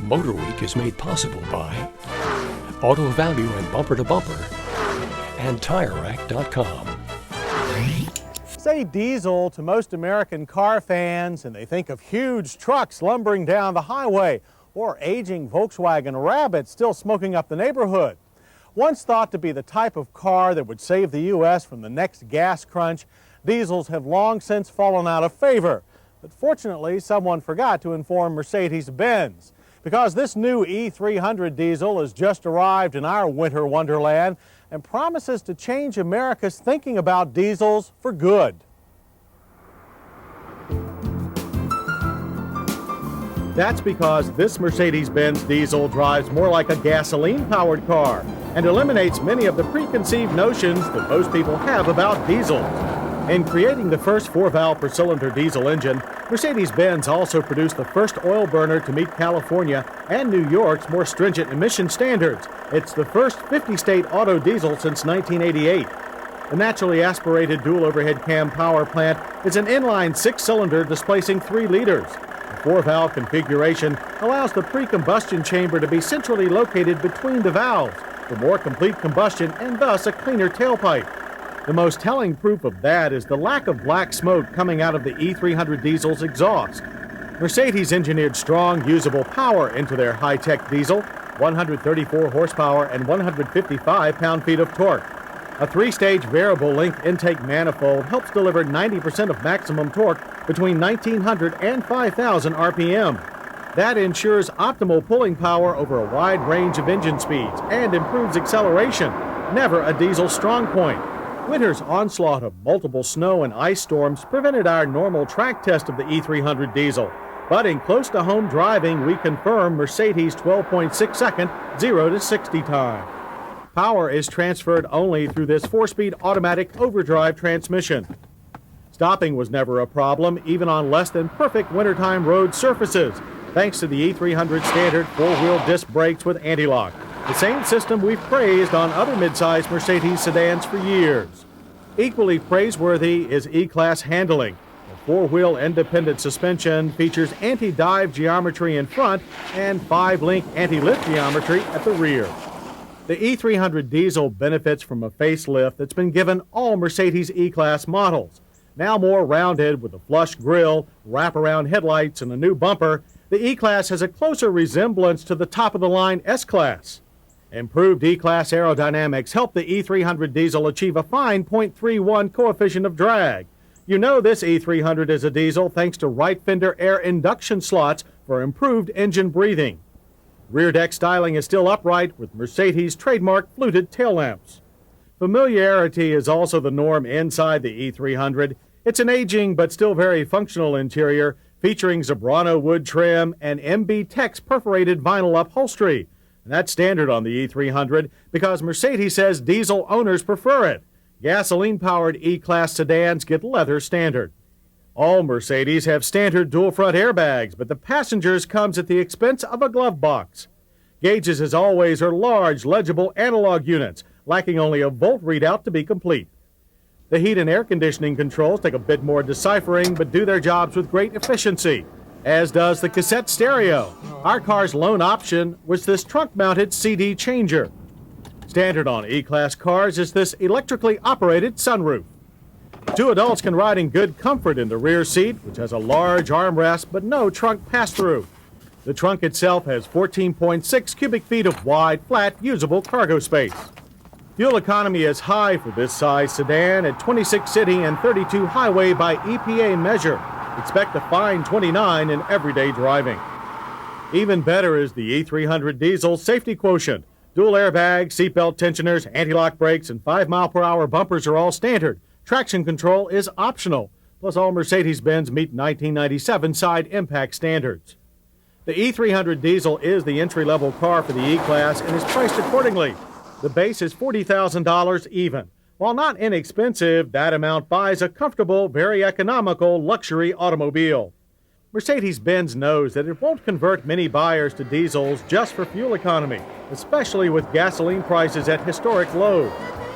MotorWeek is made possible by Auto Value and Bumper to Bumper and TireRack.com. Say diesel to most American car fans and they think of huge trucks lumbering down the highway or aging Volkswagen Rabbits still smoking up the neighborhood. Once thought to be the type of car that would save the U.S. from the next gas crunch, diesels have long since fallen out of favor. But fortunately, someone forgot to inform Mercedes-Benz, because this new E300 diesel has just arrived in our winter wonderland and promises to change America's thinking about diesels for good. That's because this Mercedes-Benz diesel drives more like a gasoline-powered car and eliminates many of the preconceived notions that most people have about diesels. In creating the first 4-valve per-cylinder diesel engine, Mercedes-Benz also produced the first oil burner to meet California and New York's more stringent emission standards. It's the first 50-state auto diesel since 1988. The naturally aspirated dual overhead cam power plant is an inline 6-cylinder displacing 3 liters. The 4-valve configuration allows the pre-combustion chamber to be centrally located between the valves for more complete combustion and thus a cleaner tailpipe. The most telling proof of that is the lack of black smoke coming out of the E300 diesel's exhaust. Mercedes engineered strong, usable power into their high-tech diesel, 134 horsepower and 155 pound-feet of torque. A 3-stage variable length intake manifold helps deliver 90% of maximum torque between 1900 and 5000 RPM. That ensures optimal pulling power over a wide range of engine speeds and improves acceleration, never a diesel strong point. Winter's onslaught of multiple snow and ice storms prevented our normal track test of the E300 diesel. But in close-to-home driving, we confirm Mercedes' 12.6-second 0 to 60 time. Power is transferred only through this 4-speed automatic overdrive transmission. Stopping was never a problem, even on less than perfect wintertime road surfaces, thanks to the E300 standard 4-wheel disc brakes with anti-lock. The same system we've praised on other mid-size Mercedes sedans for years. Equally praiseworthy is E-Class handling. The 4-wheel independent suspension features anti-dive geometry in front and 5-link anti-lift geometry at the rear. The E300 diesel benefits from a facelift that's been given all Mercedes E-Class models. Now more rounded with a flush grille, wraparound headlights, and a new bumper, the E-Class has a closer resemblance to the top-of-the-line S-Class. Improved E-Class aerodynamics help the E300 diesel achieve a fine 0.31 coefficient of drag. You know this E300 is a diesel thanks to right fender air induction slots for improved engine breathing. Rear deck styling is still upright with Mercedes' trademark fluted tail lamps. Familiarity is also the norm inside the E300. It's an aging but still very functional interior featuring Zebrano wood trim and MB Tex perforated vinyl upholstery. And that's standard on the E300 because Mercedes says diesel owners prefer it. Gasoline-powered E-Class sedans get leather standard. All Mercedes have standard dual-front airbags, but the passengers comes at the expense of a glove box. Gauges, as always, are large, legible analog units, lacking only a volt readout to be complete. The heat and air conditioning controls take a bit more deciphering, but do their jobs with great efficiency, as does the cassette stereo. Our car's lone option was this trunk-mounted CD changer. Standard on E-Class cars is this electrically operated sunroof. 2 adults can ride in good comfort in the rear seat, which has a large armrest but no trunk pass-through. The trunk itself has 14.6 cubic feet of wide, flat, usable cargo space. Fuel economy is high for this size sedan at 26 city and 32 highway by EPA measure. Expect a fine 29 in everyday driving. Even better is the E300 diesel safety quotient. Dual airbags, seatbelt tensioners, anti-lock brakes, and 5-mile-per-hour bumpers are all standard. Traction control is optional. Plus, all Mercedes-Benz meet 1997 side impact standards. The E300 diesel is the entry-level car for the E-Class and is priced accordingly. The base is $40,000 even. While not inexpensive, that amount buys a comfortable, very economical luxury automobile. Mercedes-Benz knows that it won't convert many buyers to diesels just for fuel economy, especially with gasoline prices at historic lows.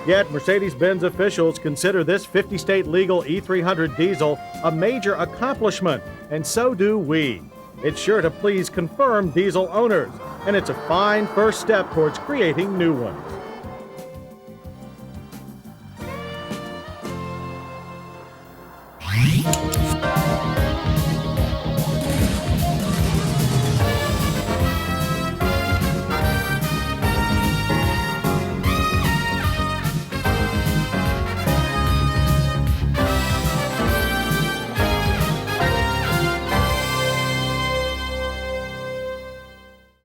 Yet, Mercedes-Benz officials consider this 50-state legal E300 diesel a major accomplishment, and so do we. It's sure to please confirmed diesel owners, and it's a fine first step towards creating new ones.